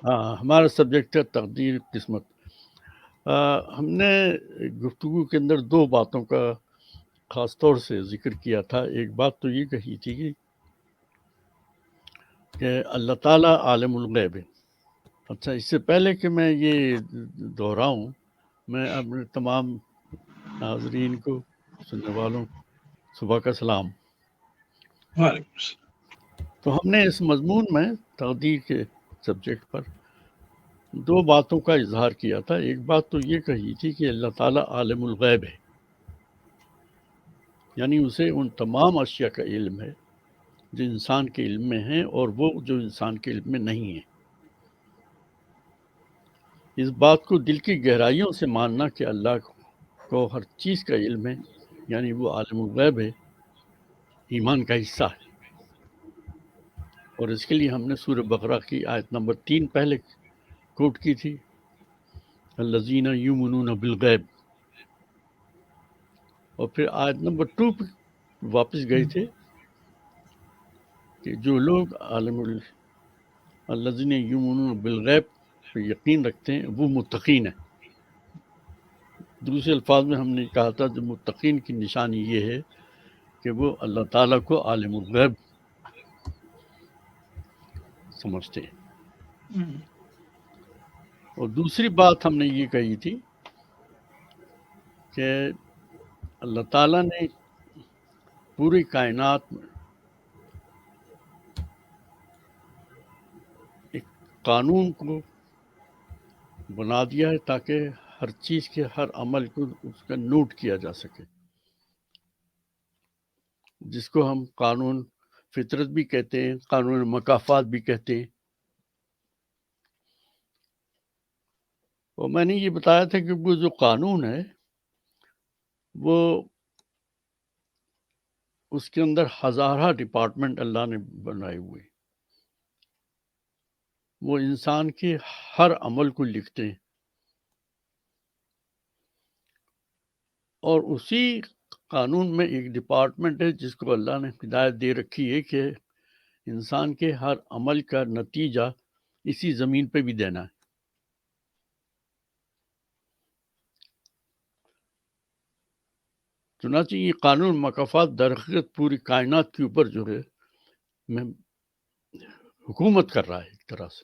ہمارا سبجیکٹ ہے تقدیر قسمت. ہم نے گفتگو کے اندر دو باتوں کا خاص طور سے ذکر کیا تھا. ایک بات تو یہ کہی تھی کہ اللہ تعالیٰ عالم الغیب ہے. اچھا، اس سے پہلے کہ میں یہ دہراؤں، میں اپنے تمام ناظرین کو، سننے والوں صبح کا سلام. وعلیکم السلام. تو ہم نے اس مضمون میں تقدیر کے سبجیکٹ پر دو باتوں کا اظہار کیا تھا. ایک بات تو یہ کہی تھی کہ اللہ تعالیٰ عالم الغیب ہے، یعنی اسے ان تمام اشیاء کا علم ہے جو انسان کے علم میں ہیں اور وہ جو انسان کے علم میں نہیں ہیں. اس بات کو دل کی گہرائیوں سے ماننا کہ اللہ کو ہر چیز کا علم ہے، یعنی وہ عالم الغیب ہے، ایمان کا حصہ ہے. اور اس کے لیے ہم نے سورہ بقرہ کی آیت نمبر 3 پہلے کوٹ کی تھی، الذین یؤمنون بالغیب. اور پھر آیت نمبر 2 پہ واپس گئے تھے کہ جو لوگ الذین یؤمنون بالغیب پہ یقین رکھتے ہیں وہ متقین ہیں. دوسرے الفاظ میں ہم نے کہا تھا جو متقین کی نشانی یہ ہے کہ وہ اللہ تعالیٰ کو عالم الغیب سمجھتے ہیں. اور دوسری بات ہم نے یہ کہی تھی کہ اللہ تعالیٰ نے پوری کائنات میں ایک قانون کو بنا دیا ہے تاکہ ہر چیز کے ہر عمل کو اس کا نوٹ کیا جا سکے، جس کو ہم قانون فطرت بھی کہتے ہیں، قانون مکافات بھی کہتے ہیں. اور میں نے یہ بتایا تھا کہ وہ جو قانون ہے وہ اس کے اندر ہزارہ ڈپارٹمنٹ اللہ نے بنائے ہوئے، وہ انسان کے ہر عمل کو لکھتے ہیں. اور اسی قانون میں ایک ڈپارٹمنٹ ہے جس کو اللہ نے ہدایت دے رکھی ہے کہ انسان کے ہر عمل کا نتیجہ اسی زمین پہ بھی دینا ہے. چنانچہ یہ قانون مکافات در حقیقت پوری کائنات کے اوپر جو ہے حکومت کر رہا ہے ایک طرح سے،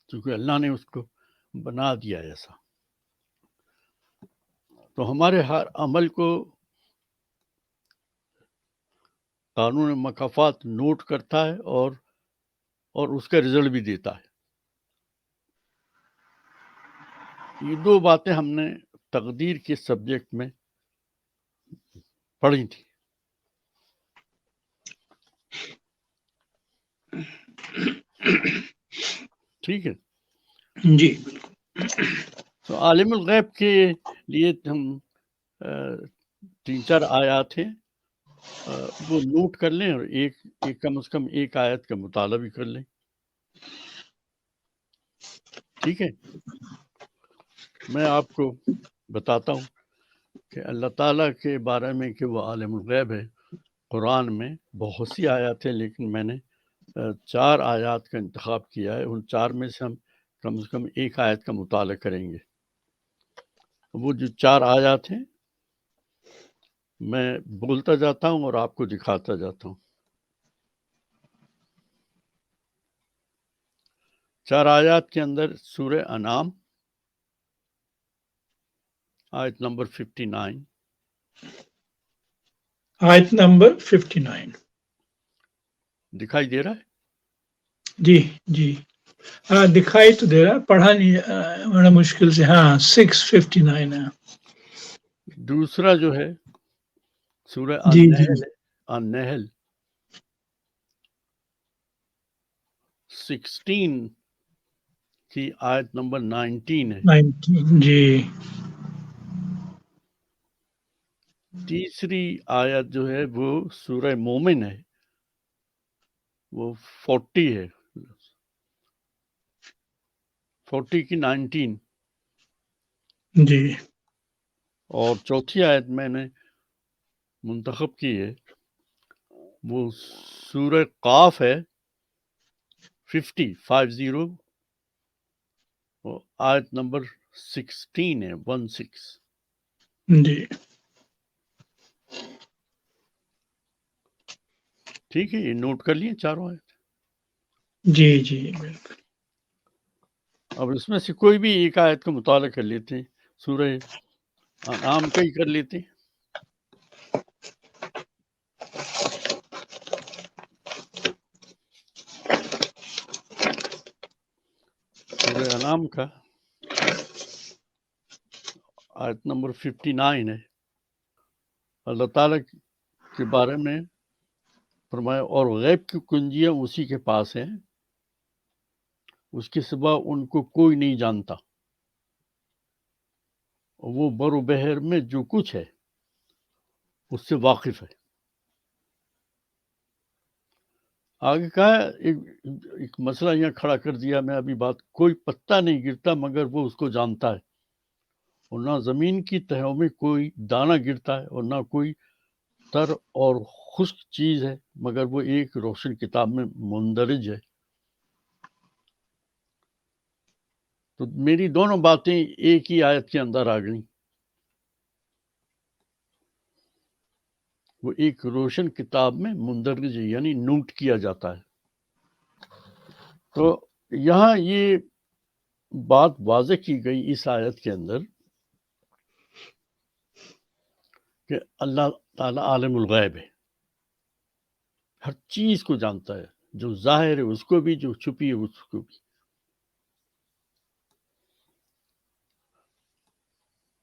کیونکہ اللہ نے اس کو بنا دیا ایسا. تو ہمارے ہر عمل کو قانون مکافات نوٹ کرتا ہے اور اس کا رزلٹ بھی دیتا ہے. یہ دو باتیں ہم نے تقدیر کے سبجیکٹ میں پڑھی تھی. ٹھیک ہے جی. تو عالم الغیب کے لیے ہم 3-4 آیات ہیں، وہ نوٹ کر لیں اور ایک کم از کم ایک آیت کا مطالعہ بھی کر لیں. ٹھیک ہے، میں آپ کو بتاتا ہوں کہ اللہ تعالیٰ کے بارے میں کہ وہ عالم الغیب ہے. قرآن میں بہت سی آیات ہیں، لیکن میں نے 4 آیات کا انتخاب کیا ہے. ان 4 میں سے ہم کم از کم ایک آیت کا مطالعہ کریں گے. وہ جو 4 آیات ہیں میں بولتا جاتا ہوں اور آپ کو دکھاتا جاتا ہوں. 4 آیات کے اندر سورہ انعام آیت نمبر 59. آیت نمبر 59 دکھائی دے رہا ہے؟ جی جی ہاں دکھائی تو دے رہا، پڑھا نہیں بڑا مشکل سے. ہاں 659 ہے. دوسرا جو ہے سورہ جی جی النحل 16 کی آیت نمبر 19 ہے. 19 جی. تیسری آیت جو ہے وہ سورہ مومن ہے، وہ 40 ہے، 40 کی 19. جی. اور چوتھی آیت میں نے منتخب کی ہے، وہ سورہ قاف ہے، 50 اور آیت نمبر 16 ہے 16. جی ٹھیک ہے، یہ نوٹ کر لیے چاروں آیت. جی جی بالکل. اب اس میں سے کوئی بھی ایک آیت کا مطالعہ کر لیتے ہیں. سورہ انعام کا ہی کر لیتے ہیں. سورہ انعام کا آیت نمبر 59 ہے. اللہ تعالیٰ کے بارے میں فرمایا اور غیب کی کنجیاں اسی کے پاس ہیں، اس کے سوا ان کو کوئی نہیں جانتا، وہ بر و بحر میں جو کچھ ہے اس سے واقف ہے. آگے کہا ایک مسئلہ یہاں کھڑا کر دیا میں ابھی بات، کوئی پتا نہیں گرتا مگر وہ اس کو جانتا ہے، اور نہ زمین کی تہوں میں کوئی دانہ گرتا ہے اور نہ کوئی تر اور خشک چیز ہے مگر وہ ایک روشن کتاب میں مندرج ہے. تو میری دونوں باتیں ایک ہی آیت کے اندر آ گئیں. وہ ایک روشن کتاب میں مندرج ہے، یعنی نوٹ کیا جاتا ہے. تو یہاں یہ بات واضح کی گئی اس آیت کے اندر کہ اللہ تعالیٰ عالم الغیب ہے، ہر چیز کو جانتا ہے، جو ظاہر ہے اس کو بھی، جو چھپی ہے اس کو بھی.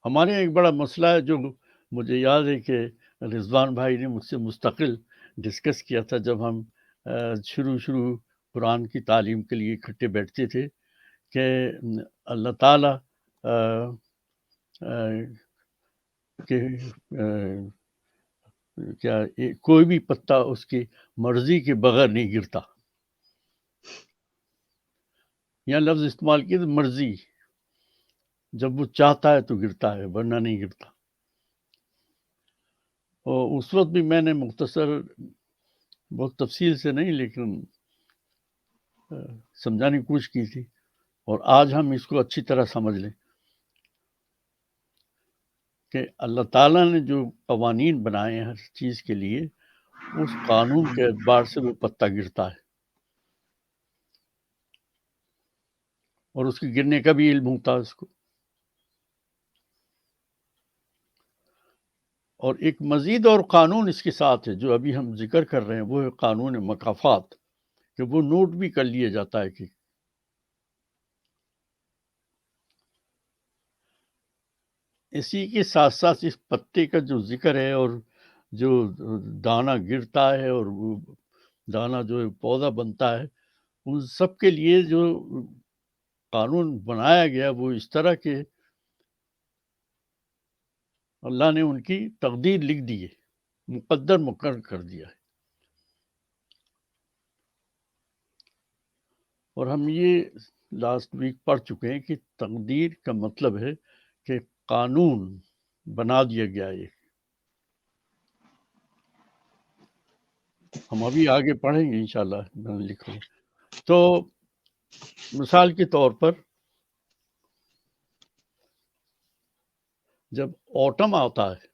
ہمارے ایک بڑا مسئلہ ہے جو مجھے یاد ہے کہ رضوان بھائی نے مجھ سے مستقل ڈسکس کیا تھا جب ہم شروع قرآن کی تعلیم کے لیے اکٹھے بیٹھتے تھے، کہ اللہ تعالیٰ کہ کیا کوئی بھی پتا اس کی مرضی کے بغیر نہیں گرتا. یہاں لفظ استعمال کیا مرضی، جب وہ چاہتا ہے تو گرتا ہے ورنہ نہیں گرتا. اور اس وقت بھی میں نے مختصر بہت تفصیل سے نہیں لیکن سمجھانے کی کوشش کی تھی، اور آج ہم اس کو اچھی طرح سمجھ لیں کہ اللہ تعالیٰ نے جو قوانین بنائے ہیں ہر چیز کے لیے، اس قانون کے اعتبار سے وہ پتا گرتا ہے، اور اس کے گرنے کا بھی علم ہوتا ہے اس کو. اور ایک مزید اور قانون اس کے ساتھ ہے جو ابھی ہم ذکر کر رہے ہیں، وہ ہے قانون مکافات، کہ وہ نوٹ بھی کر لیا جاتا ہے کہ اسی کے ساتھ ساتھ اس پتے کا جو ذکر ہے اور جو دانہ گرتا ہے اور وہ دانہ جو پودا بنتا ہے، ان سب کے لیے جو قانون بنایا گیا وہ اس طرح کے اللہ نے ان کی تقدیر لکھ دی ہے، مقدر مقرر کر دیا ہے. اور ہم یہ لاسٹ ویک پڑھ چکے ہیں کہ تقدیر کا مطلب ہے کہ قانون بنا دیا گیا ہے. ہم ابھی آگے پڑھیں گے انشاءاللہ، میں نے لکھوں. تو مثال کے طور پر جب آٹم آتا ہے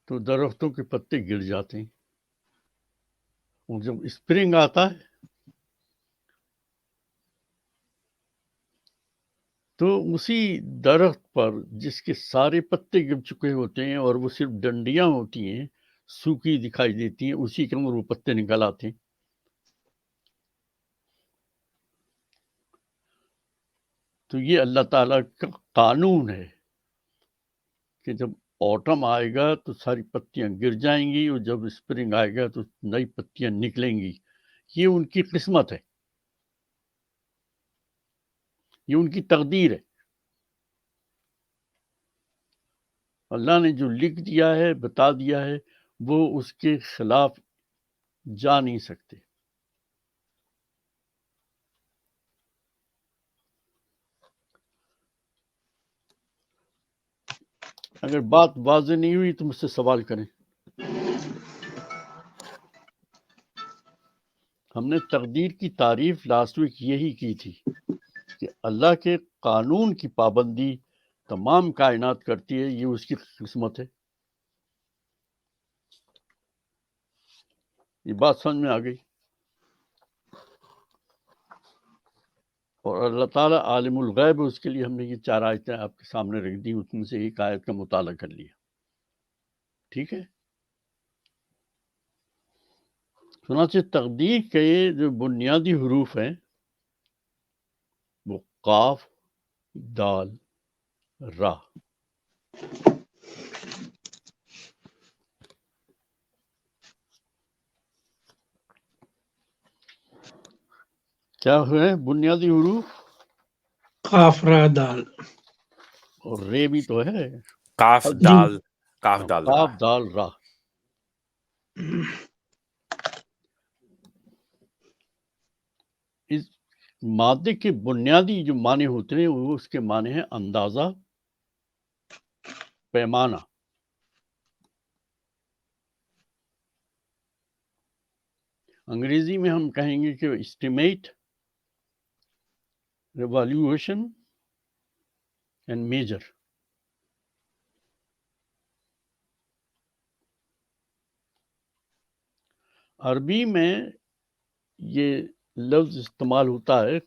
تو درختوں کے پتے گر جاتے ہیں، اور جب اسپرنگ آتا ہے تو اسی درخت پر جس کے سارے پتے گر چکے ہوتے ہیں اور وہ صرف ڈنڈیاں ہوتی ہیں، سوکھی دکھائی دیتی ہیں، اسی کے اندر وہ پتے نکل آتے ہیں. تو یہ اللہ تعالیٰ کا قانون ہے کہ جب آٹم آئے گا تو ساری پتیاں گر جائیں گی، اور جب اسپرنگ آئے گا تو نئی پتیاں نکلیں گی. یہ ان کی قسمت ہے، یہ ان کی تقدیر ہے. اللہ نے جو لکھ دیا ہے، بتا دیا ہے، وہ اس کے خلاف جا نہیں سکتے. اگر بات واضح نہیں ہوئی تو مجھ سے سوال کریں. ہم نے تقدیر کی تعریف لاسٹ ویک یہی کی تھی کہ اللہ کے قانون کی پابندی تمام کائنات کرتی ہے، یہ اس کی قسمت ہے. یہ بات سمجھ میں آ گئی. اور اللہ تعالیٰ عالم الغیب ہے، اس کے لیے ہم نے یہ 4 آیتیں آپ کے سامنے رکھ دی، اس میں سے ایک آیت کا مطالعہ کر لیا. ٹھیک ہے. چنانچہ تقدیر کے جو بنیادی حروف ہیں وہ قاف، دال، را. کیا ہوئے بنیادی حروف؟ قاف را دال. اور رے بھی تو ہے. کاف دال، کاف دال را. قاف دال را. اس مادے کے بنیادی جو معنی ہوتے ہیں وہ اس کے معنی ہیں اندازہ، پیمانہ. انگریزی میں ہم کہیں گے کہ اسٹیمیٹ، ریوالویشن اینڈ میجر. عربی میں یہ لفظ استعمال ہوتا ہے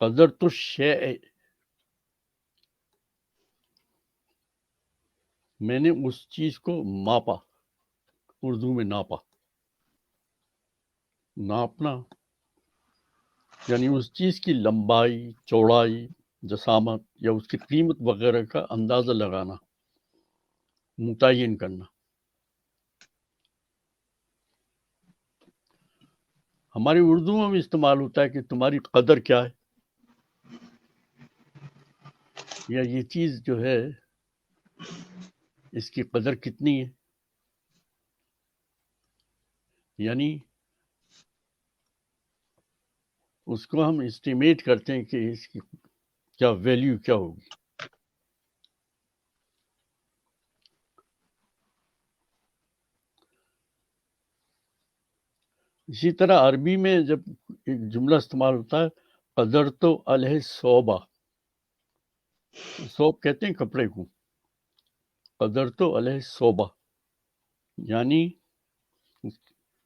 قدرت الشیء، میں نے اس چیز کو ماپا. اردو میں ناپا، ناپنا یعنی اس چیز کی لمبائی، چوڑائی، جسامت یا اس کی قیمت وغیرہ کا اندازہ لگانا، متعین کرنا. ہماری اردو میں بھی استعمال ہوتا ہے کہ تمہاری قدر کیا ہے، یا یہ چیز جو ہے اس کی قدر کتنی ہے. یعنی اس کو ہم اسٹیمیٹ کرتے ہیں کہ اس کی کیا ویلیو کیا ہوگی. اسی طرح عربی میں جب ایک جملہ استعمال ہوتا ہے قدرت علیہ صوبہ، صوب کہتے ہیں کپڑے کو، قدرت علیہ صوبہ یعنی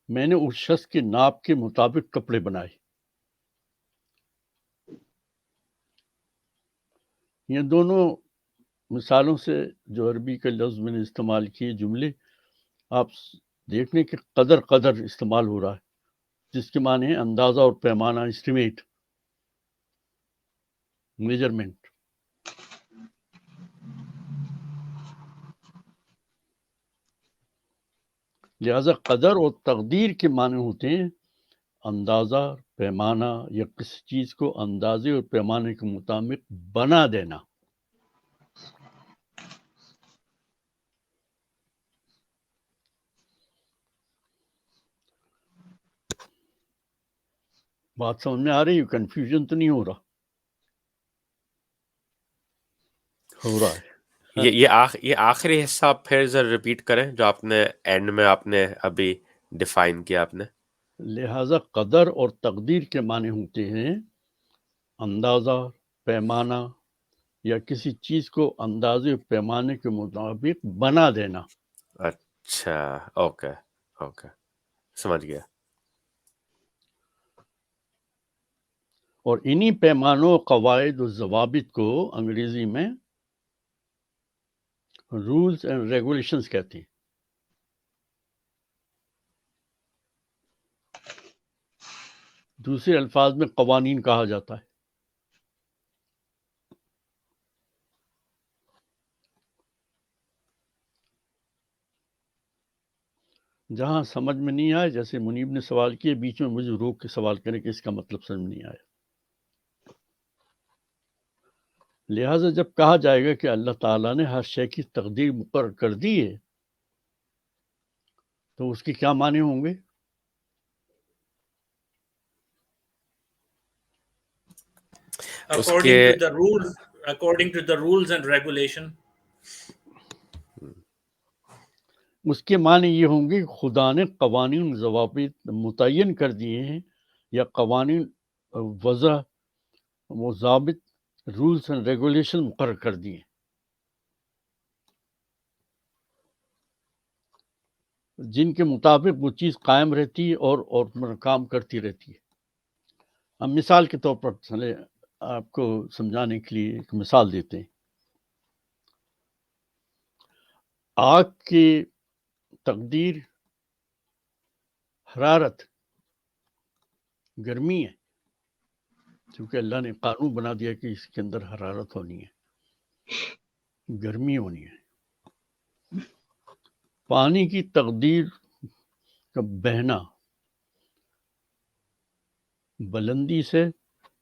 میں نے اس شخص کے ناپ کے مطابق کپڑے بنائے. یہ دونوں مثالوں سے جو عربی کے لفظ میں نے استعمال کیے جملے، آپ دیکھ لیں کہ قدر قدر استعمال ہو رہا ہے، جس کے معنی ہے اندازہ اور پیمانہ، اسٹیمیٹ، میجرمنٹ. لہذا قدر اور تقدیر کے معنی ہوتے ہیں اندازہ، پیمانہ یا کسی چیز کو اندازے اور پیمانے کے مطابق بنا دینا. بات سمجھ میں آ رہی ہے؟ کنفیوژن تو نہیں ہو رہا؟ ہو رہا ہے. یہ آخری حصہ پھر ذرا ریپیٹ کریں جو آپ نے اینڈ میں آپ نے ابھی ڈیفائن کیا آپ نے. لہذا قدر اور تقدیر کے معنی ہوتے ہیں اندازہ، پیمانہ یا کسی چیز کو اندازے پیمانے کے مطابق بنا دینا. اچھا، اوکے اوکے، سمجھ گیا. اور انہی پیمانوں، قواعد و ضوابط کو انگریزی میں رولز اینڈ ریگولیشنز کہتے ہیں. دوسرے الفاظ میں قوانین کہا جاتا ہے. جہاں سمجھ میں نہیں آئے، جیسے منیب نے سوال کیے، بیچ میں مجھے روک کے سوال کریں کہ اس کا مطلب سمجھ نہیں آیا. لہٰذا جب کہا جائے گا کہ اللہ تعالیٰ نے ہر شے کی تقدیر مقرر کر دی ہے تو اس کے کیا معنی ہوں گے؟ according to the rules and regulation. اس کے معنی یہ ہوں گے کہ خدا نے قوانین ضوابط متعین کر دیے ہیں یا قوانین وضع و ضابط رولز اینڈ ریگولیشن مقرر کر دیے ہیں جن کے مطابق وہ چیز قائم رہتی ہے اور کام کرتی رہتی ہے. ہم مثال کے طور پر چلے آپ کو سمجھانے کے لیے ایک مثال دیتے ہیں. آگ کی تقدیر حرارت گرمی ہے کیونکہ اللہ نے قانون بنا دیا کہ اس کے اندر حرارت ہونی ہے گرمی ہونی ہے. پانی کی تقدیر کا بہنا بلندی سے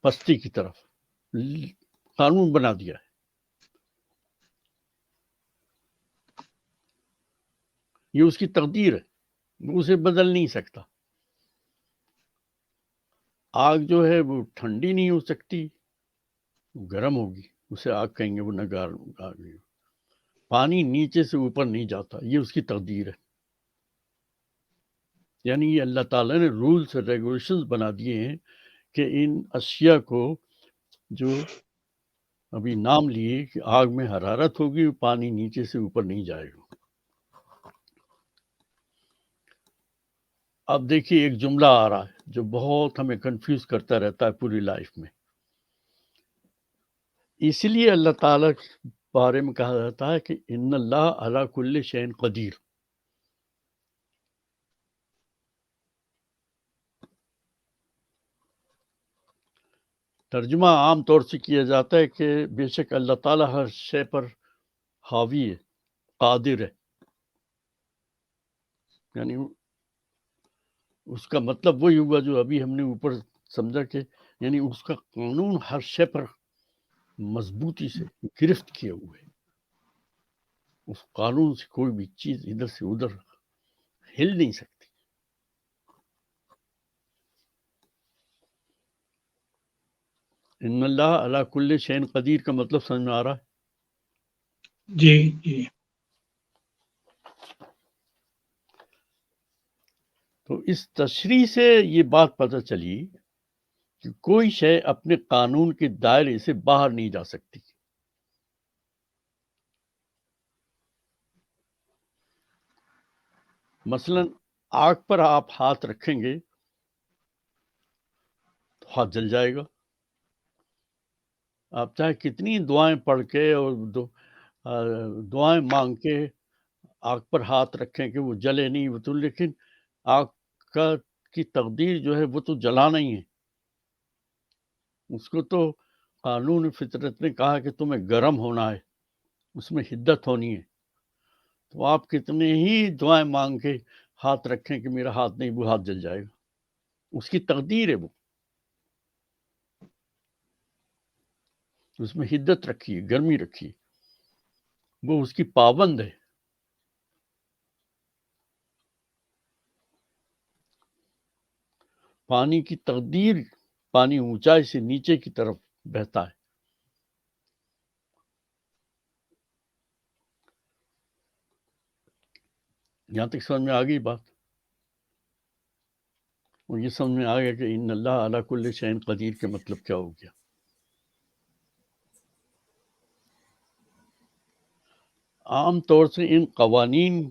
پستی کی طرف قانون بنا دیا ہے. یہ اس کی تقدیر ہے وہ اسے بدل نہیں سکتا. آگ جو ہے وہ ٹھنڈی نہیں ہو سکتی گرم ہوگی اسے آگ کہیں گے وہ نگار آگ. پانی نیچے سے اوپر نہیں جاتا یہ اس کی تقدیر ہے. یعنی یہ اللہ تعالیٰ نے رولز اور ریگولیشنز بنا دیے ہیں کہ ان اشیاء کو جو ابھی نام لیے کہ آگ میں حرارت ہوگی پانی نیچے سے اوپر نہیں جائے گا. اب دیکھیے ایک جملہ آ رہا ہے جو بہت ہمیں کنفیوز کرتا رہتا ہے پوری لائف میں. اسی لیے اللہ تعالیٰ کے بارے میں کہا جاتا ہے کہ ان اللہ علی کل شیء قدیر. ترجمہ عام طور سے کیا جاتا ہے کہ بے شک اللہ تعالیٰ ہر شے پر حاوی ہے قادر ہے. یعنی اس کا مطلب وہی ہوا جو ابھی ہم نے اوپر سمجھا کہ یعنی اس کا قانون ہر شے پر مضبوطی سے گرفت کیے ہوئے. اس قانون سے کوئی بھی چیز ادھر سے ادھر ہل نہیں سکتی. ان اللہ علی کل شیء قدیر کا مطلب سمجھ میں آ رہا ہے؟ جی جی. تو اس تشریح سے یہ بات پتہ چلی کہ کوئی شے اپنے قانون کے دائرے سے باہر نہیں جا سکتی. مثلا آگ پر آپ ہاتھ رکھیں گے تو ہاتھ جل جائے گا. آپ چاہے کتنی دعائیں پڑھ کے اور دعائیں مانگ کے آگ پر ہاتھ رکھیں کہ وہ جلے نہیں وہ تو لیکن آگ کی تقدیر جو ہے وہ تو جلانا ہی ہے. اس کو تو قانون فطرت نے کہا کہ تمہیں گرم ہونا ہے اس میں حدت ہونی ہے. تو آپ کتنے ہی دعائیں مانگ کے ہاتھ رکھیں کہ میرا ہاتھ نہیں وہ ہاتھ جل جائے گا. اس کی تقدیر ہے وہ اس میں حدت رکھی ہے گرمی رکھی ہے وہ اس کی پابند ہے. پانی کی تقدیر پانی اونچائی سے نیچے کی طرف بہتا ہے. یہاں تک سمجھ میں آ گئی بات اور یہ سمجھ میں آ گیا کہ ان اللہ علی کل شیء قدیر کے مطلب کیا ہو گیا. عام طور سے ان قوانین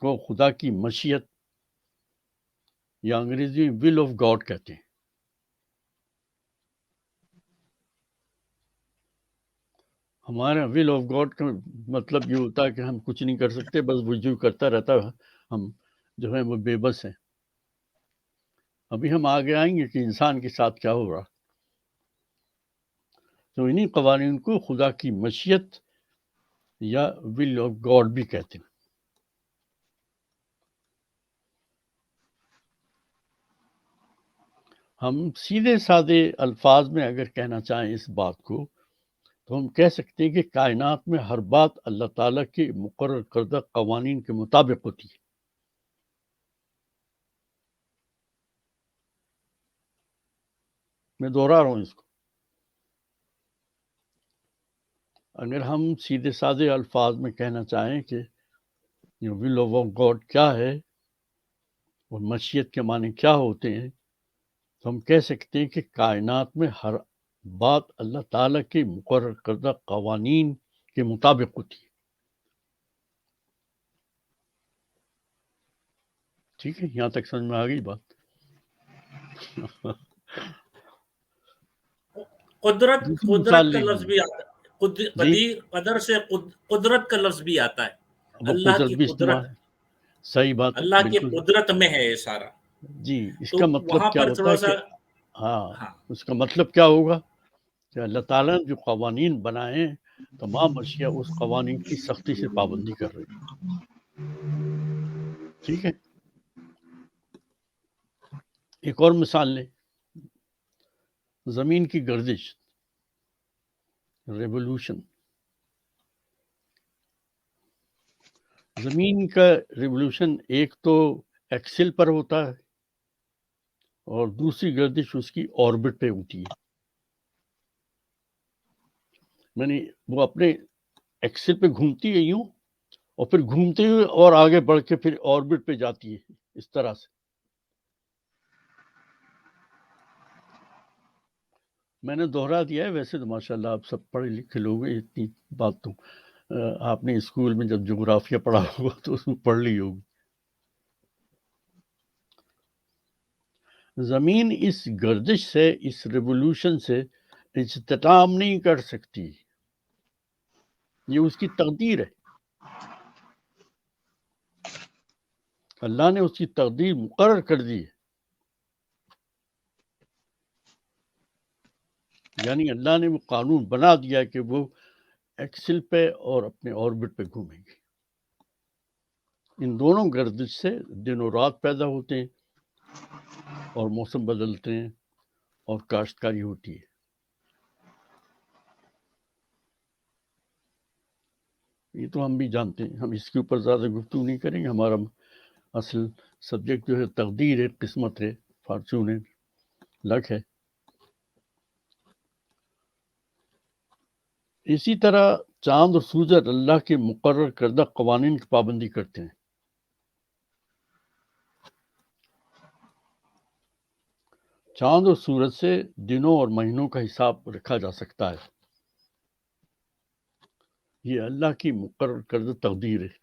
کو خدا کی مشیت یا انگریزی ول آف گاڈ کہتے ہیں. ہمارا ول آف گاڈ کا مطلب یہ ہوتا ہے کہ ہم کچھ نہیں کر سکتے بس وہ جو کرتا رہتا ہے ہم جو ہے وہ بے بس ہیں. ابھی ہم آگے آئیں گے کہ انسان کے ساتھ کیا ہو رہا. تو انہی قوانین کو خدا کی مشیت یا ول آف گاڈ بھی کہتے ہیں. ہم سیدھے سادے الفاظ میں اگر کہنا چاہیں اس بات کو تو ہم کہہ سکتے ہیں کہ کائنات میں ہر بات اللہ تعالیٰ کے مقرر کردہ قوانین کے مطابق ہوتی ہے. میں دوہرا رہا ہوں اس کو. اگر ہم سیدھے سادے الفاظ میں کہنا چاہیں کہ ول آف گاڈ کیا ہے اور مشیت کے معنی کیا ہوتے ہیں، تو ہم کہہ سکتے ہیں کہ کائنات میں ہر بات اللہ تعالیٰ کے مقرر کردہ قوانین کے مطابق ہوتی ہے. ٹھیک ہے، یہاں تک سمجھ میں آ گئی بات. قدرت دوسری قدرت مثال کا لے لفظ لیجیے. بھی آتا ہے، جی قدیر قدر سے قدرت کا لفظ بھی آتا ہے. وہ اللہ قدرت کی بھی قدرت، استعمال، صحیح بات ہے، اللہ کی بالکل. قدرت میں ہے یہ سارا. جی اس تو کا مطلب وہاں کیا پر ہوتا تھوڑا ہے سا، کہ ہاں، ہاں اس کا مطلب کیا ہوگا کہ اللہ تعالیٰ نے جو قوانین بنائے ہیں، تمام اشیاء اس قوانین کی سختی سے پابندی کر رہی ہے. ٹھیک ہے. ایک اور مثال لیں، زمین کی گردش، ریولوشن. زمین کا ریولوشن ایک تو ایکسل پر ہوتا ہے اور دوسری گردش اس کی آربٹ پہ ہوتی ہے. یعنی وہ اپنے ایکسل پہ گھومتی ہے یوں، اور پھر گھومتے ہوئے اور آگے بڑھ کے پھر آربٹ پہ جاتی ہے اس طرح سے. میں نے دوہرا دیا ہے، ویسے تو ماشاءاللہ آپ سب پڑھے لکھے لوگ ہیں، اتنی بات تو آپ نے اسکول میں جب جغرافیہ پڑھا ہوگا تو اس میں پڑھ لی ہوگی. زمین اس گردش سے، اس ریولوشن سے اجتناب نہیں کر سکتی، یہ اس کی تقدیر ہے. اللہ نے اس کی تقدیر مقرر کر دی ہے. یعنی اللہ نے وہ قانون بنا دیا کہ وہ ایکسل پہ اور اپنے آربٹ پہ گھومیں گے. ان دونوں گردش سے دن و رات پیدا ہوتے ہیں اور موسم بدلتے ہیں اور کاشتکاری ہوتی ہے. یہ تو ہم بھی جانتے ہیں، ہم اس کے اوپر زیادہ گفتگو نہیں کریں گے. ہمارا اصل سبجیکٹ جو ہے تقدیر ہے، قسمت ہے، فارچون ہے، لک ہے. اسی طرح چاند اور سورج اللہ کے مقرر کردہ قوانین کی پابندی کرتے ہیں. چاند اور سورج سے دنوں اور مہینوں کا حساب رکھا جا سکتا ہے. یہ اللہ کی مقرر کردہ تقدیر ہے.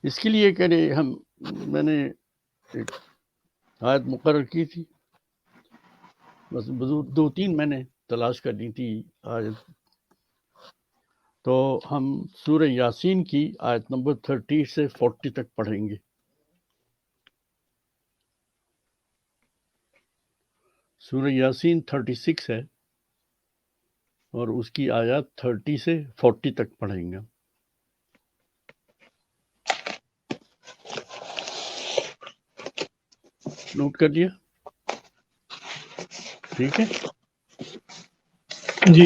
اس کے لیے کہ میں نے ایک آیت مقرر کی تھی، بس 2-3 میں نے تلاش کرنی تھی آیت. تو ہم سورہ یاسین کی آیت نمبر 30 سے 40 تک پڑھیں گے. سورہ یاسین 36 ہے اور اس کی آیات 30 سے 40 تک پڑھیں گے. نوٹ کر لیا؟ ٹھیک ہے. جی.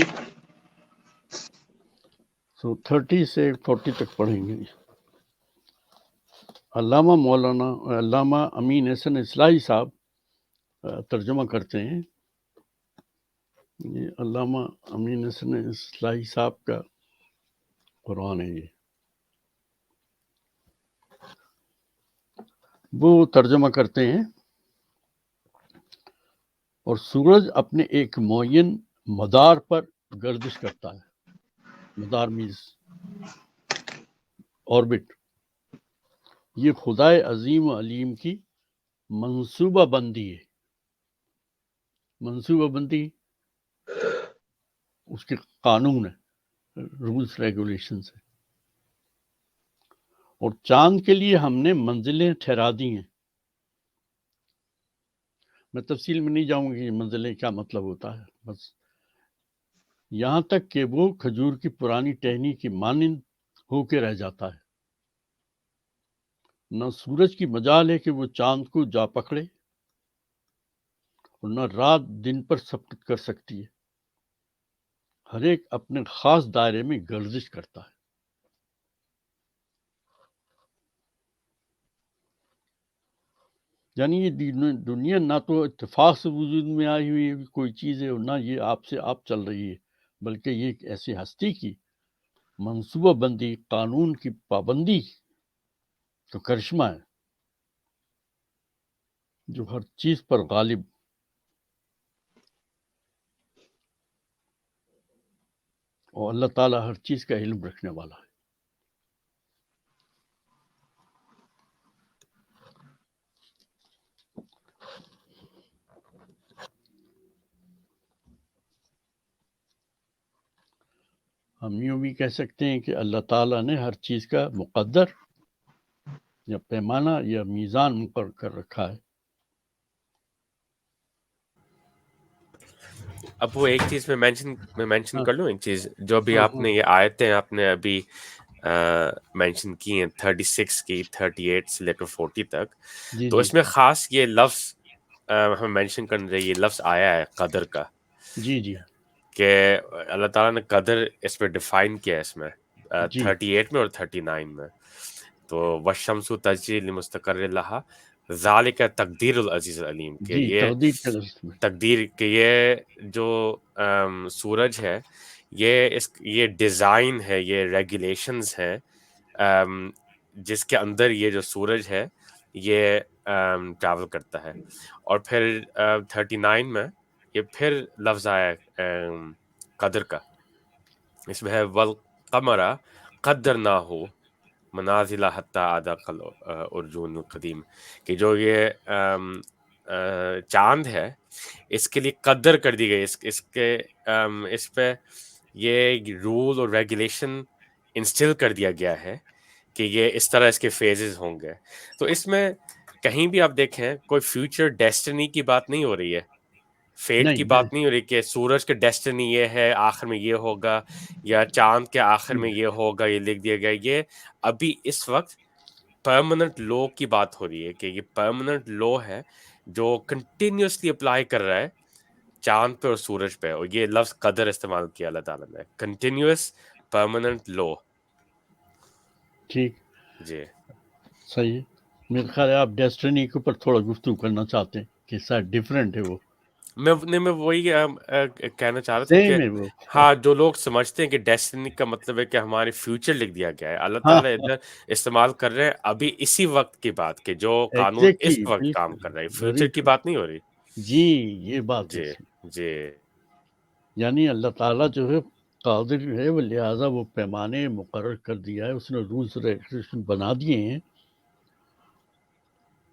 سو 30 سے 40 تک پڑھیں گے. علامہ امین احسن اصلاحی صاحب ترجمہ کرتے ہیں. یہ علامہ امین احسن اصلاحی صاحب کا قرآن ہے. یہ وہ ترجمہ کرتے ہیں، اور سورج اپنے ایک معین مدار پر گردش کرتا ہے. مدار میز آربٹ. یہ خدائے عظیم و علیم کی منصوبہ بندی ہے. منصوبہ بندی اس کے قانون ہے، رولز ریگولیشنز ہے. اور چاند کے لیے ہم نے منزلیں ٹھہرا دی ہیں. میں تفصیل میں نہیں جاؤں گی منزلیں کیا مطلب ہوتا ہے، بس یہاں تک کہ وہ کھجور کی پرانی ٹہنی کی مانند ہو کے رہ جاتا ہے. نہ سورج کی مجال ہے کہ وہ چاند کو جا پکڑے، اور نہ رات دن پر سبقت کر سکتی ہے. ہر ایک اپنے خاص دائرے میں گردش کرتا ہے. یعنی یہ دنیا نہ تو اتفاق سے وجود میں آئی ہوئی کوئی چیز ہے اور نہ یہ آپ سے آپ چل رہی ہے، بلکہ یہ ایک ایسی ہستی کی منصوبہ بندی، قانون کی پابندی تو کرشمہ ہے جو ہر چیز پر غالب اور اللہ تعالیٰ ہر چیز کا علم رکھنے والا ہے۔ ہم یوں بھی کہہ سکتے ہیں کہ اللہ تعالیٰ نے ہر چیز کا مقدر یا پیمانہ یا میزان مقرر کر رکھا ہے۔ اب وہ ایک چیز میں مینشن کر لوں، ایک چیز جو بھی ہاں، آپ نے یہ آیتیں آپ نے ابھی مینشن کی ہیں 36 کی 38 سے لے کر 40 تک، جی تو جی اس میں خاص یہ لفظ ہم مینشن کر رہے، یہ لفظ آیا ہے قدر کا، جی جی کہ اللہ تعالیٰ نے قدر اس پہ ڈیفائن کیا ہے اس میں جی 38 میں اور 39 میں۔ تو وَالشَّمْسُ تَجْرِي لِمُسْتَقَرٍّ لَهَا ذَلِكَ تَقْدِيرُ الْعَزِيزِ الْعَلِيمِ، کہ جی یہ تقدیر کے لفظ میں تقدیر، کہ یہ جو سورج ہے، یہ ڈیزائن ہے، یہ ریگولیشنز ہیں جس کے اندر یہ جو سورج ہے یہ ٹریول کرتا ہے۔ اور پھر 39 میں یہ پھر لفظ آیا ہے قدر کا، اس میں ہے وَالْقَمَرَ قَدَّرْنَاهُ منازل حتی عَدَقَ الْأُرْجُونِ الْقَدِيمِ، کہ جو یہ چاند ہے اس کے لیے قدر کر دی گئی، اس پہ یہ رول اور ریگولیشن انسٹل کر دیا گیا ہے کہ یہ اس طرح اس کے فیزز ہوں گے۔ تو اس میں کہیں بھی آپ دیکھیں کوئی فیوچر ڈیسٹنی کی بات نہیں ہو رہی ہے، فیٹ کی بات نہیں ہو رہی کہ سورج کے ڈیسٹنی یہ ہے آخر میں یہ ہوگا، یا چاند کے آخر میں یہ ہوگا، یہ لکھ دیا گیا۔ یہ ابھی اس وقت پرماننٹ لو کی بات ہو رہی ہے کہ یہ پرماننٹ لو ہے جو کنٹینیوسلی اپلائی کر رہا ہے چاند پہ اور سورج پہ، اور یہ لفظ قدر استعمال کیا اللہ تعالیٰ نے، کنٹینیوس پرماننٹ لو۔ ٹھیک جی صحیح ہے۔ میرے خیال ہے آپ ڈیسٹنی کے اوپر تھوڑا گفتگو کرنا چاہتے ہیں کہ شاید ڈفرینٹ ہے وہ، میں وہی کہنا چاہ رہا تھا کہ سیم ہے وہ۔ ہاں، جو لوگ سمجھتے ہیں کہ ڈیسٹنی کا مطلب ہے کہ ہمارے فیوچر لکھ دیا گیا ہے، اللہ ہاں تعالیٰ ادھر استعمال کر رہے ہیں ابھی اسی وقت کی بات، کہ جو قانون اس ایگزیکٹلی وقت کام بالکل کر رہا ہے، ویری فیوچر کی ٹرو، بات نہیں ہو رہی۔ جی یہ بات ہے۔ جی جی یعنی اللہ تعالیٰ جو ہے قادر ہے، وہ لہٰذا وہ پیمانے مقرر کر دیا ہے، اس نے رولز ریگولیشن بنا دیے ہیں،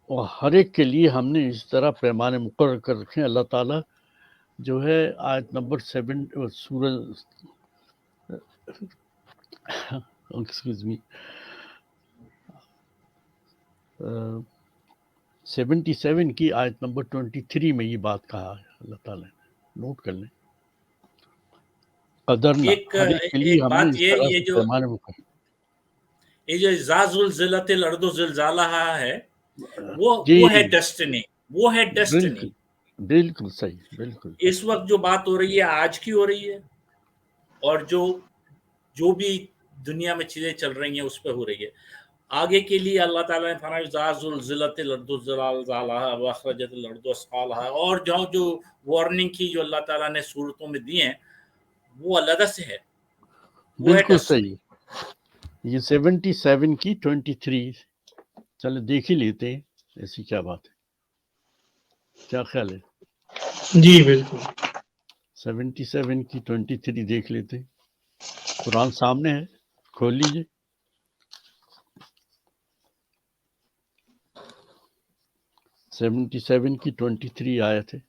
اور ہر ایک کے لیے ہم نے اس طرح پیمانے مقرر کر رکھے ہیں۔ اللہ تعالیٰ جو ہے آیت نمبر 7 سورہ ایکسکیوز می 77 کی آیت نمبر 23 میں یہ بات کہا ہے اللہ تعالیٰ نے، نوٹ کر لیں، قدرنا ہر ایک کے لیے ایک ہم نے بات اس طرح یہ سے جو پیمانے مقرر، یہ جو زاز الزلت الارض زلزالہ ہے جی وہ ہے ڈیسٹنی، وہ ہے ڈیسٹنی۔ بالکل بالکل صحیح، بالکل اس وقت جو بات ہو رہی ہے آج کی ہو رہی ہے، اور جو بھی دنیا میں چیزیں چل رہی ہیں اس پہ ہو رہی ہے۔ آگے کے لیے اللہ تعالیٰ نے فرمایا زاز الزلت الارض زلزالہا واخرجت الارض اثقالہا، اور جو وارننگ کی جو اللہ تعالیٰ نے صورتوں میں دی ہیں وہ علیحدہ سے ہے، وہ ہے بالکل ڈیسٹنی۔ صحیح۔ یہ 77 کی 23 چلے دیکھ ہی لیتے ہیں ایسی کیا بات ہے، کیا خیال ہے؟ جی بالکل 77 کی 23 دیکھ لیتے ہیں، قرآن سامنے ہے، کھول لیجئے۔ سیونٹی 7 کی 23 آیت ہے۔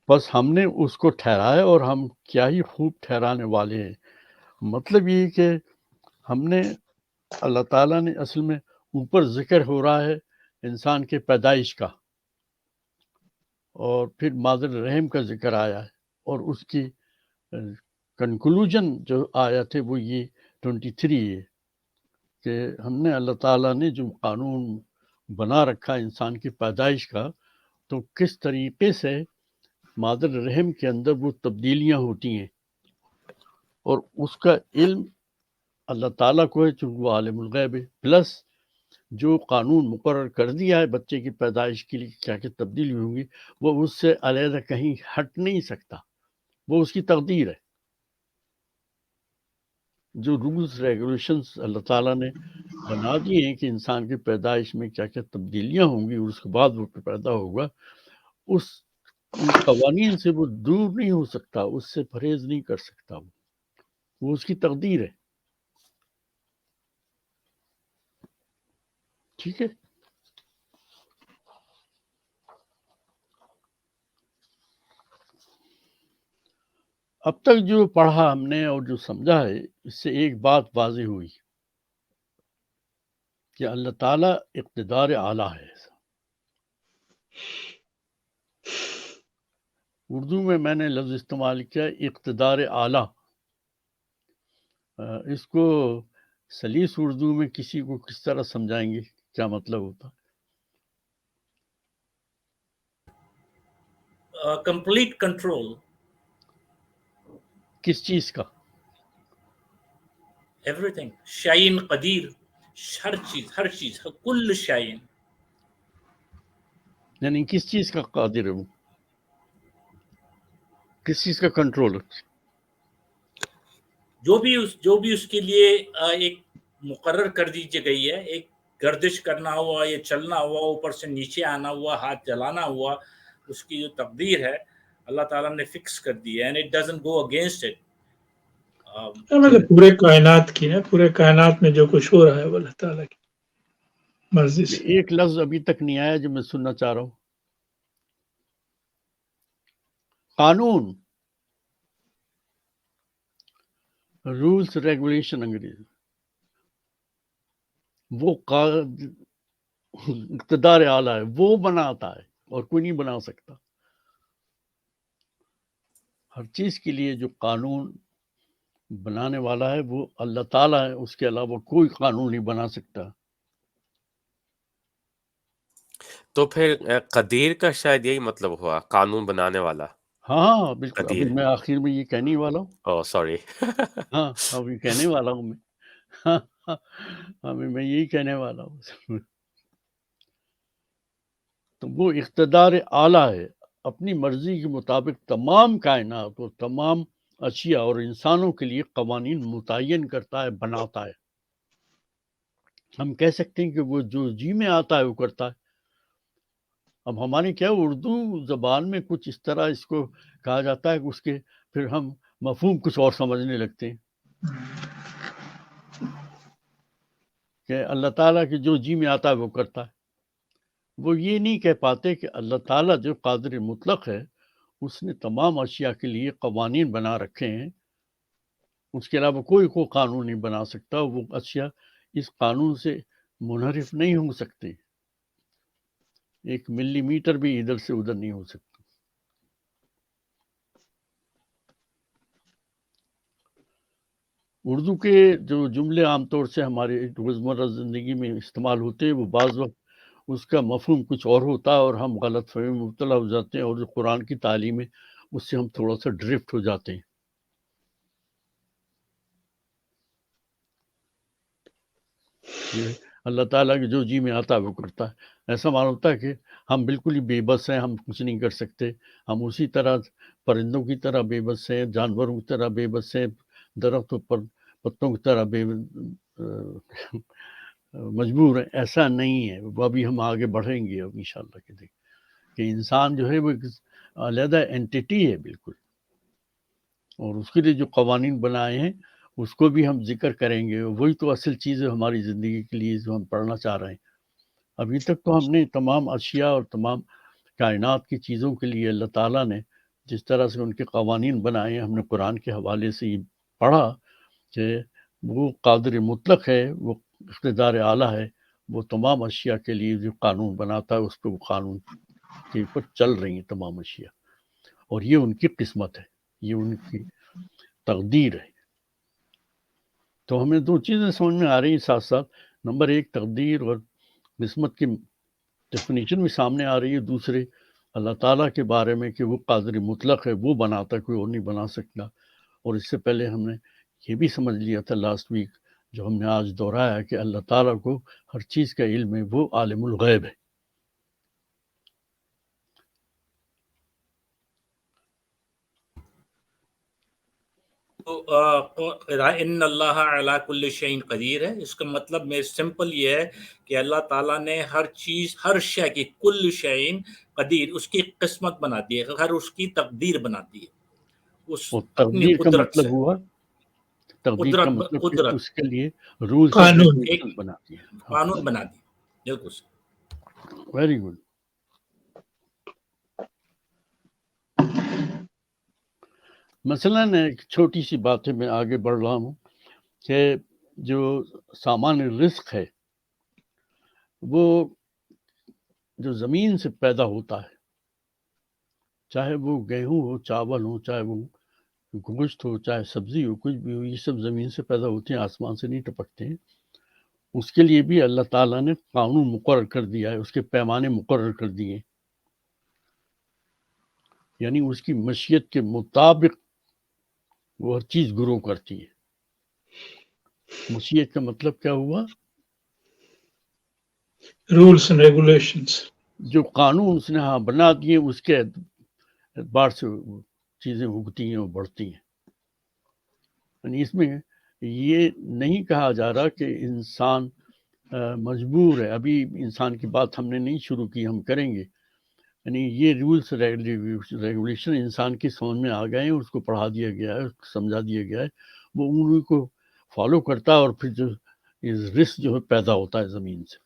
بس ہم نے اس کو ٹھہرایا اور ہم کیا ہی خوب ٹھہرانے والے ہیں۔ مطلب یہ کہ ہم نے اللہ تعالیٰ نے اصل میں اوپر ذکر ہو رہا ہے انسان کے پیدائش کا، اور پھر مادر رحم کا ذکر آیا ہے، اور اس کی کنکلوژن جو آیا تھے وہ یہ 23 ہے کہ ہم نے اللہ تعالیٰ نے جو قانون بنا رکھا انسان کی پیدائش کا، تو کس طریقے سے مادر رحم کے اندر وہ تبدیلیاں ہوتی ہیں، اور اس کا علم اللہ تعالیٰ کو ہے چونکہ وہ عالم الغیب ہے، پلس جو قانون مقرر کر دیا ہے بچے کی پیدائش کے لیے کیا کیا تبدیلی ہوں گی، وہ اس سے علیحدہ کہیں ہٹ نہیں سکتا، وہ اس کی تقدیر ہے۔ جو رولز ریگولیشنز اللہ تعالیٰ نے بنا دیے ہیں کہ انسان کی پیدائش میں کیا کیا تبدیلیاں ہوں گی اور اس کے بعد وہ پیدا ہوگا، ان قوانین سے وہ دور نہیں ہو سکتا، اس سے پرہیز نہیں کر سکتا، وہ اس کی تقدیر ہے۔ ٹھیک ہے، اب تک جو پڑھا ہم نے اور جو سمجھا ہے، اس سے ایک بات واضح ہوئی کہ اللہ تعالیٰ اقتدار اعلیٰ ہے۔ اردو میں نے لفظ استعمال کیا اقتدار اعلیٰ۔ اس کو سلیس اردو میں کسی کو کس طرح سمجھائیں گے، کیا مطلب ہوتا؟ کمپلیٹ کنٹرول، کس چیز کا؟ ایوری تھنگ، شائن قدیر، ہر چیز کل شائن، یعنی کس چیز کا قادر ہے وہ، کس چیز کا کنٹرول ہے؟ جو بھی اس کے لیے ایک مقرر کر دی گئی ہے، ایک گردش کرنا ہوا یا چلنا ہوا، اوپر سے نیچے آنا ہوا، ہاتھ جلانا ہوا، اس کی جو تقدیر ہے اللہ تعالیٰ نے فکس کر دی ہے، and it doesn't go against it. مطلب پورے کائنات کی نا، پورے کائنات میں جو کچھ ہو رہا ہے وہ اللہ تعالیٰ کی مرضی سے۔ ایک لفظ ابھی تک نہیں آیا جو میں سننا چاہ رہا ہوں، قانون، رولز ریگولیشن انگریزی، وہ اقتدار اعلیٰ ہے، وہ بناتا ہے اور کوئی نہیں بنا سکتا۔ ہر چیز کے لیے جو قانون بنانے والا ہے وہ اللہ تعالیٰ ہے، اس کے علاوہ کوئی قانون نہیں بنا سکتا۔ تو پھر قدیر کا شاید یہی مطلب ہوا، قانون بنانے والا۔ ہاں بالکل، قدیر، ابھی میں آخر میں یہ کہنے والا ہوں، او سوری ہاں ابھی کہنے والا ہوں میں، ابھی میں یہی کہنے والا ہوں۔ تو وہ اقتدار اعلیٰ ہے، اپنی مرضی کے مطابق تمام کائنات اور تمام اشیاء اور انسانوں کے لیے قوانین متعین کرتا ہے، بناتا ہے۔ ہم کہہ سکتے ہیں کہ وہ جو جی میں آتا ہے وہ کرتا ہے۔ اب ہماری کیا اردو زبان میں کچھ اس طرح اس کو کہا جاتا ہے کہ اس کے پھر ہم مفہوم کچھ اور سمجھنے لگتے ہیں کہ اللہ تعالیٰ کے جو جی میں آتا ہے وہ کرتا ہے۔ وہ یہ نہیں کہہ پاتے کہ اللہ تعالیٰ جو قادر مطلق ہے، اس نے تمام اشیاء کے لیے قوانین بنا رکھے ہیں، اس کے علاوہ کوئی قانون نہیں بنا سکتا، وہ اشیاء اس قانون سے منحرف نہیں ہو سکتے، ایک ملی میٹر بھی ادھر سے ادھر نہیں ہو سکتا۔ اردو کے جو جملے عام طور سے ہمارے روزمرہ زندگی میں استعمال ہوتے ہیں، وہ بعض وقت اس کا مفہوم کچھ اور ہوتا ہے اور ہم غلط فہمی میں مبتلا ہو جاتے ہیں، اور جو قرآن کی تعلیم ہے اس سے ہم تھوڑا سا ڈرفٹ ہو جاتے ہیں۔ اللہ تعالیٰ کے جو جی میں آتا ہے وہ کرتا ہے، ایسا معلوم ہوتا ہے کہ ہم بالکل ہی بے بس ہیں، ہم کچھ نہیں کر سکتے، ہم اسی طرح پرندوں کی طرح بے بس ہیں، جانوروں کی طرح بے بس ہیں، درختوں پر پتوں کی طرح مجبور ہیں۔ ایسا نہیں ہے، وہ ابھی ہم آگے بڑھیں گے اب انشاءاللہ کہ دیکھ کہ انسان جو ہے وہ ایک علیحدہ اینٹیٹی ہے بالکل، اور اس کے لیے جو قوانین بنائے ہیں اس کو بھی ہم ذکر کریں گے، وہی تو اصل چیز ہے ہماری زندگی کے لیے جو ہم پڑھنا چاہ رہے ہیں۔ ابھی تک تو ہم نے تمام اشیاء اور تمام کائنات کی چیزوں کے لیے اللہ تعالیٰ نے جس طرح سے ان کے قوانین بنائے ہیں، ہم نے قرآن کے حوالے سے یہ پڑھا کہ وہ قادر مطلق ہے، وہ اقتدار اعلیٰ ہے، وہ تمام اشیاء کے لیے جو قانون بناتا ہے اس پہ وہ قانون کے اوپر چل رہی ہیں تمام اشیاء، اور یہ ان کی قسمت ہے، یہ ان کی تقدیر ہے۔ تو ہمیں دو چیزیں سمجھ میں آ رہی ہیں ساتھ ساتھ، نمبر ایک تقدیر اور قسمت کی ڈیفینیشن بھی سامنے آ رہی ہے، دوسرے اللہ تعالیٰ کے بارے میں کہ وہ قادر مطلق ہے، وہ بناتا ہے، کوئی اور نہیں بنا سکتا۔ اور اس سے پہلے ہم نے یہ بھی سمجھ لیا تھا لاسٹ ویک جو ہم نے آج دہرایا کہ اللہ تعالیٰ کو ہر چیز کا علم ہے، وہ عالم الغیب ہے. ان اللہ علی کل شیء قدیر ہے، اس کا مطلب میں سمپل یہ ہے کہ اللہ تعالیٰ نے ہر چیز، ہر شے کی، کل شیء قدیر، اس کی قسمت بنا دی ہے، ہر اس کی تقدیر بنا دی ہے اس اور اپنی تقدیر کا قدرت مطلب سے. ہوا، تقدیر کا مطلب کہ قدرت اس کے لیے رولز قانون. ایک بنا دیے. قانون بنا دی. بالکل ویری گڈ. مثلاً ایک چھوٹی سی بات ہے، میں آگے بڑھ رہا ہوں کہ جو سامان رزق ہے وہ جو زمین سے پیدا ہوتا ہے، چاہے وہ گیہوں ہو، چاول ہو، چاہے وہ گوشت ہو، چاہے سبزی ہو، کچھ بھی ہو، یہ سب زمین سے پیدا ہوتے ہیں، آسمان سے نہیں ٹپکتے ہیں. اس کے لیے بھی اللہ تعالیٰ نے قانون مقرر کر دیا ہے، اس کے پیمانے مقرر کر دیے، یعنی اس کی مشیت کے مطابق وہ ہر چیز گرو کرتی ہے. مشیت کا مطلب کیا ہوا؟ Rules and regulations. جو قانون اس نے ہاں بنا دیے، اس کے اعتبار سے چیزیں اگتی ہیں اور بڑھتی ہیں. یعنی اس میں یہ نہیں کہا جا رہا کہ انسان مجبور ہے. ابھی انسان کی بات ہم نے نہیں شروع کی، ہم کریں گے. یعنی یہ رولس ریگولیشن انسان کی سمجھ میں آ گئے ہیں، اس کو پڑھا دیا گیا ہے، اس کو سمجھا دیا گیا ہے، وہ انہیں کو فالو کرتا ہے، اور پھر جو رزق جو ہے پیدا ہوتا ہے زمین سے.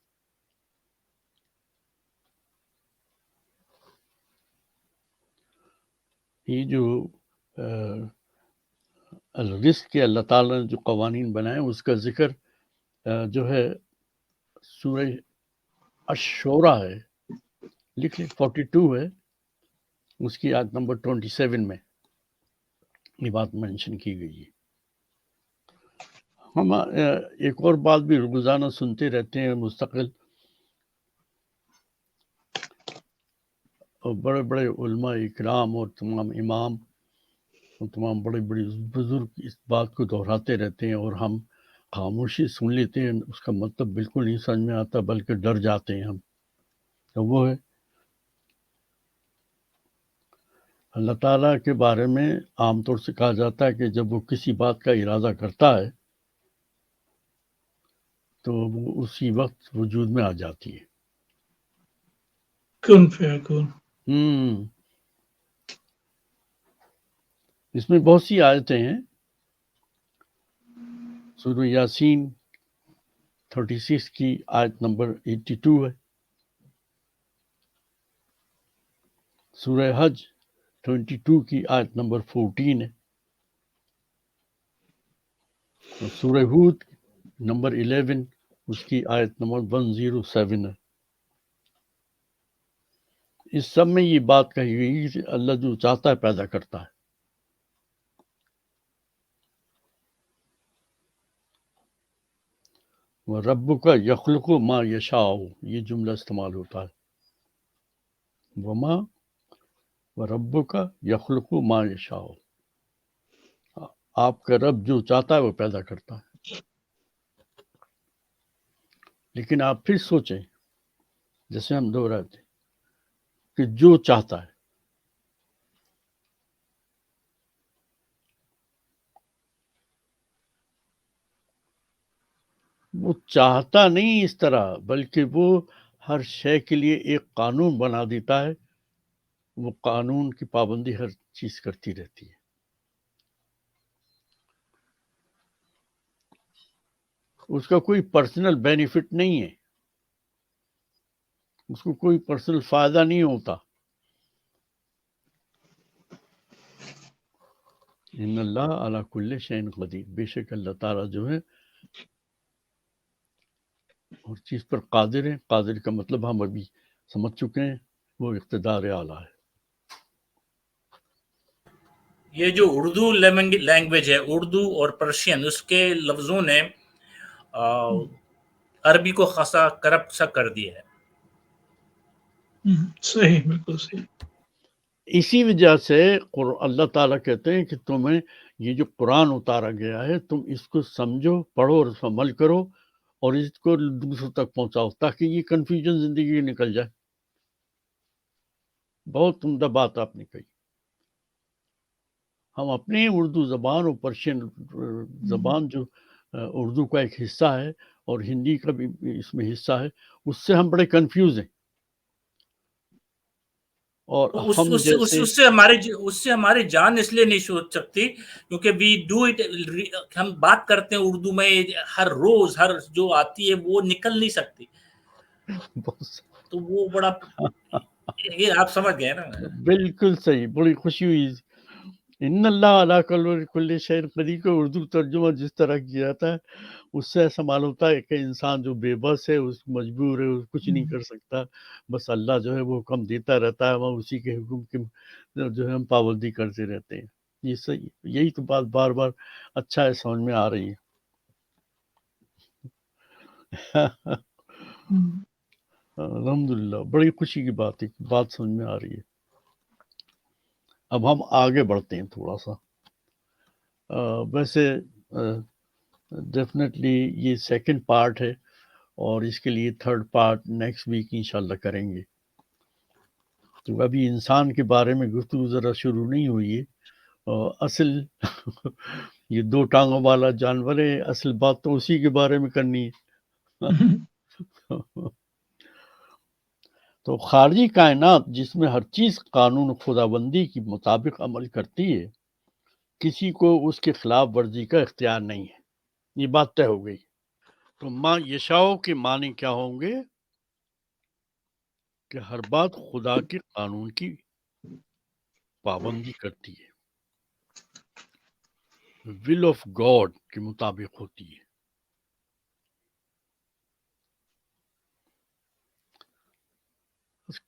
یہ جو رزق کے اللہ تعالیٰ نے جو قوانین بنائے، اس کا ذکر جو ہے سورہ الشورى ہے، لکھ لیں 42 ہے، اس کی آیت نمبر 27 میں یہ بات مینشن کی گئی ہے. ہم ایک اور بات بھی روزانہ سنتے رہتے ہیں مستقل، اور بڑے بڑے علماء اکرام اور تمام امام اور تمام بڑے بڑے بزرگ اس بات کو دہراتے رہتے ہیں، اور ہم خاموشی سن لیتے ہیں، اس کا مطلب بالکل نہیں سمجھ میں آتا، بلکہ ڈر جاتے ہیں ہم. تو وہ ہے اللہ تعالیٰ کے بارے میں عام طور سے کہا جاتا ہے کہ جب وہ کسی بات کا ارادہ کرتا ہے تو وہ اسی وقت وجود میں آ جاتی ہے. کن فیکون. اس میں بہت سی آیتیں ہیں. سورہ یاسین 36 کی آیت نمبر 82 ہے. سورہ حج 22 کی آیت نمبر 14 ہے. اور سورہ ہود نمبر 11 اس کی آیت نمبر 107 ہے. اس سب میں یہ بات کہی گئی کہ اللہ جو چاہتا ہے پیدا کرتا ہے. وَرَبُّكَ يَخْلُقُ مَا يَشَاءُ، یہ جملہ استعمال ہوتا ہے. وَمَا وَرَبُّكَ يَخْلُقُ مَا يَشَاءُ، آپ کا رب جو چاہتا ہے وہ پیدا کرتا ہے. لیکن آپ پھر سوچیں، جیسے ہم دوہرائے تھے کہ جو چاہتا ہے، وہ چاہتا نہیں اس طرح، بلکہ وہ ہر شے کے لیے ایک قانون بنا دیتا ہے. وہ قانون کی پابندی ہر چیز کرتی رہتی ہے. اس کا کوئی پرسنل بینیفٹ نہیں ہے، اس کو کوئی پرسنل فائدہ نہیں ہوتا. ان اللہ علی کل شیء قدیر، بے شک اللہ تعالیٰ جو ہے ہر چیز پر قادر ہے. قادر کا مطلب ہم ابھی سمجھ چکے ہیں، وہ اقتدار اعلیٰ ہے. یہ جو اردو لینگویج ہے، اردو اور پرشین، اس کے لفظوں نے عربی کو خاصا کرپٹ سا کر دیا ہے. صحیح، بالکل صحیح. اسی وجہ سے اللہ تعالیٰ کہتے ہیں کہ تمہیں یہ جو قرآن اتارا گیا ہے تم اس کو سمجھو، پڑھو اور اس پر عمل کرو اور اس کو دوسروں تک پہنچاؤ تاکہ یہ کنفیوژن زندگی نکل جائے. بہت عمدہ بات آپ نے کہی. ہم اپنے اردو زبان اور پرشین زبان جو اردو کا ایک حصہ ہے اور ہندی کا بھی اس میں حصہ ہے، اس سے ہم بڑے کنفیوز ہیں. اور ہم جیسے اس سے ہماری جان اس لیے نہیں سوچ سکتی کیونکہ وی ڈو اٹ. ہم بات کرتے ہیں اردو میں ہر روز، ہر جو آتی ہے وہ نکل نہیں سکتی، تو وہ بڑا یہ آپ سمجھ گئے نا. بالکل صحیح. بڑی خوشی ہوئی. ان اللہ علی کل شیء قدیر کو اردو ترجمہ جس طرح کیا جاتا ہے اس سے ایسا معلوم ہوتا ہے کہ انسان جو بے بس ہے، اس مجبور ہے، اس کچھ نہیں کر سکتا. بس اللہ جو ہے وہ حکم دیتا رہتا ہے، وہ اسی کے حکم کی جو ہے ہم پابندی کرتے رہتے ہیں. یہ صحیح. یہی تو بات بار بار اچھا ہے سمجھ میں آ رہی ہے. الحمدللہ. بڑی خوشی کی بات ہے، بات سمجھ میں آ رہی ہے. اب ہم آگے بڑھتے ہیں تھوڑا سا. ویسے ڈیفینیٹلی یہ سیکنڈ پارٹ ہے اور اس کے لیے تھرڈ پارٹ نیکسٹ ویک انشاءاللہ کریں گے. تو ابھی انسان کے بارے میں گفتگو ذرا شروع نہیں ہوئی ہے. اصل یہ 2 ٹانگوں والا جانور ہے، اصل بات تو اسی کے بارے میں کرنی ہے. تو خارجی کائنات جس میں ہر چیز قانون خداوندی کے مطابق عمل کرتی ہے، کسی کو اس کے خلاف ورزی کا اختیار نہیں ہے. یہ بات طے ہو گئی. تو ما یشاؤ کے معنی کیا ہوں گے کہ ہر بات خدا کے قانون کی پابندی کرتی ہے، ول آف گاڈ کے مطابق ہوتی ہے.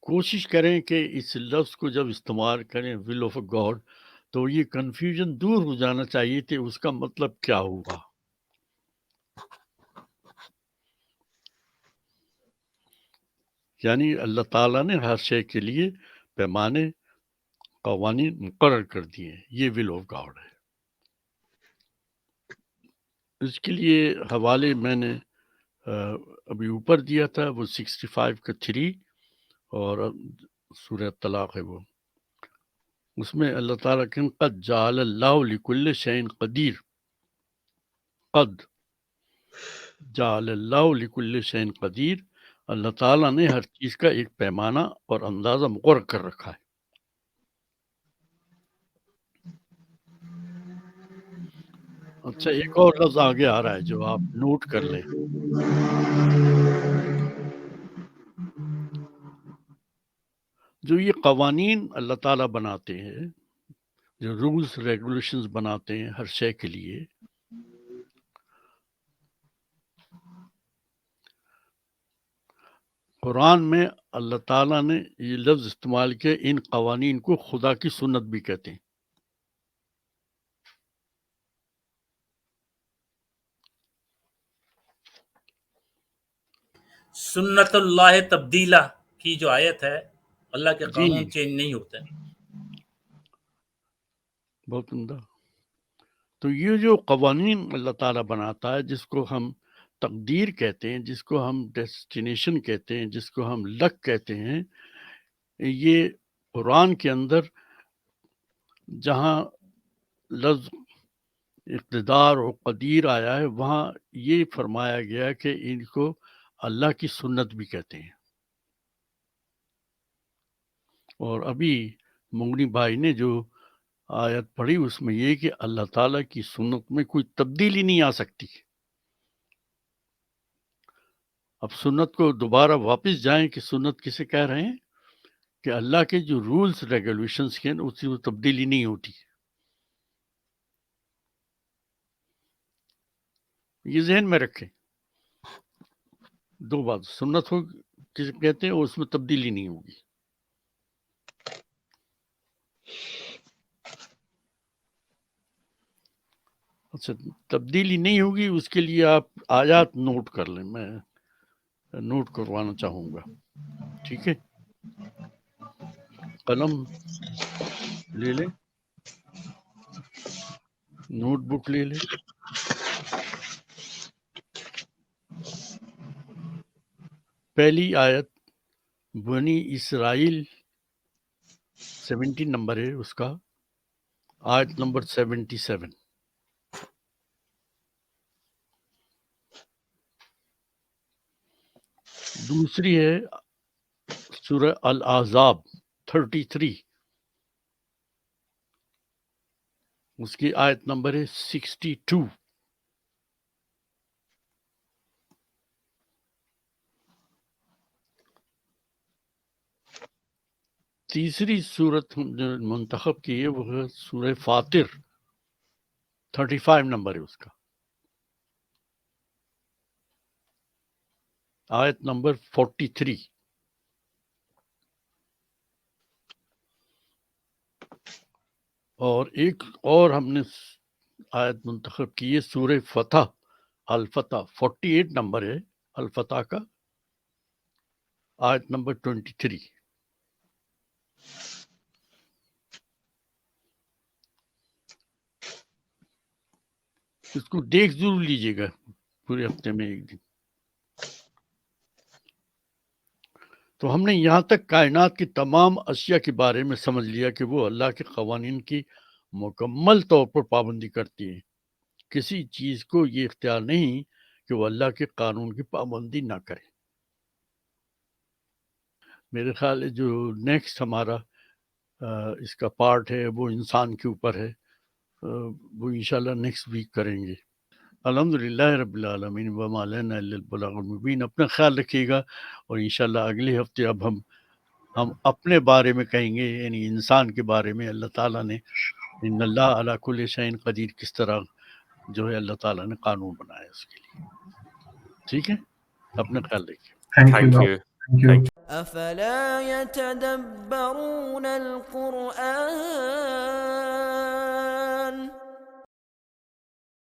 کوشش کریں کہ اس لفظ کو جب استعمال کریں ول آف گاڈ تو یہ کنفیوژن دور ہو جانا چاہیے کہ اس کا مطلب کیا ہوگا. یعنی اللہ تعالیٰ نے ہر شے کے لیے پیمانے، قوانین مقرر کر دیے ہیں. یہ ول آف گاڈ ہے. اس کے لیے حوالے میں نے ابھی اوپر دیا تھا، وہ 65 کا 3 اور سورہ طلاق ہے وہ. اس میں اللہ تعالیٰ کہ قد جعل اللہ لکل شیء قدیر، قد جعل اللہ لکل شیء قدیر، اللہ تعالیٰ نے ہر چیز کا ایک پیمانہ اور اندازہ مقرر کر رکھا ہے. اچھا، ایک اور لفظ آگے آ رہا ہے جو آپ نوٹ کر لیں. جو یہ قوانین اللہ تعالیٰ بناتے ہیں، جو رولز ریگولیشنز بناتے ہیں ہر شے کے لیے، قرآن میں اللہ تعالیٰ نے یہ لفظ استعمال کیا. ان قوانین کو خدا کی سنت بھی کہتے ہیں. سنت اللہ تبدیلہ کی جو آیت ہے، اللہ کے جی، قانون چینج نہیں ہوتے. بہت عمدہ. تو یہ جو قوانین اللہ تعالیٰ بناتا ہے، جس کو ہم تقدیر کہتے ہیں، جس کو ہم ڈیسٹینیشن کہتے ہیں، جس کو ہم لک کہتے ہیں، یہ قرآن کے اندر جہاں لفظ اقتدار اور قدیر آیا ہے وہاں یہ فرمایا گیا کہ ان کو اللہ کی سنت بھی کہتے ہیں. اور ابھی منگنی بھائی نے جو آیت پڑھی اس میں یہ کہ اللہ تعالیٰ کی سنت میں کوئی تبدیلی نہیں آ سکتی. اب سنت کو دوبارہ واپس جائیں کہ سنت کسے کہہ رہے ہیں کہ اللہ کے جو رولز ریگولیشنز کے اس کی تبدیلی نہیں ہوتی. یہ ذہن میں رکھیں. 2 بات، سنت ہو کسے کہتے ہیں اور اس میں تبدیلی نہیں ہوگی. اچھا، تبدیلی نہیں ہوگی اس کے لیے آپ آیات نوٹ کر لیں. میں نوٹ کروانا چاہوں گا. ٹھیک ہے، قلم لے لیں. نوٹ بک لے لیں. پہلی آیت بنی اسرائیل 17 نمبر ہے اس کا، آیت نمبر 77. دوسری ہے سورہ الاحزاب 33، اس کی آیت نمبر ہے 62. تیسری صورت جو منتخب کی ہے وہ ہے سورہ فاطر 35 نمبر ہے اس کا، آیت نمبر 43. اور ایک اور ہم نے آیت منتخب کی ہے سورہ فتح الفتح 48 نمبر ہے الفتح کا، آیت نمبر 23. اس کو دیکھ ضرور لیجیے گا پورے ہفتے میں ایک دن. تو ہم نے یہاں تک کائنات کی تمام اشیاء کے بارے میں سمجھ لیا کہ وہ اللہ کے قوانین کی مکمل طور پر پابندی کرتی ہیں. کسی چیز کو یہ اختیار نہیں کہ وہ اللہ کے قانون کی پابندی نہ کرے. میرے خیال ہے جو نیکسٹ ہمارا اس کا پارٹ ہے وہ انسان کے اوپر ہے، وہ انشاءاللہ نیکسٹ ویک کریں گے. الحمدللہ رب العالمین وما علینا الا البلاغ المبین. اپنا خیال رکھیے گا، اور انشاءاللہ اگلے ہفتے اب ہم اپنے بارے میں کہیں گے، یعنی انسان کے بارے میں اللہ تعالیٰ نے ان اللہ علی کل شیء قدیر کس طرح جو ہے اللہ تعالیٰ نے قانون بنایا اس کے لیے. ٹھیک ہے، اپنا خیال رکھیے. Thank you. أفلا يتدبرون القرآن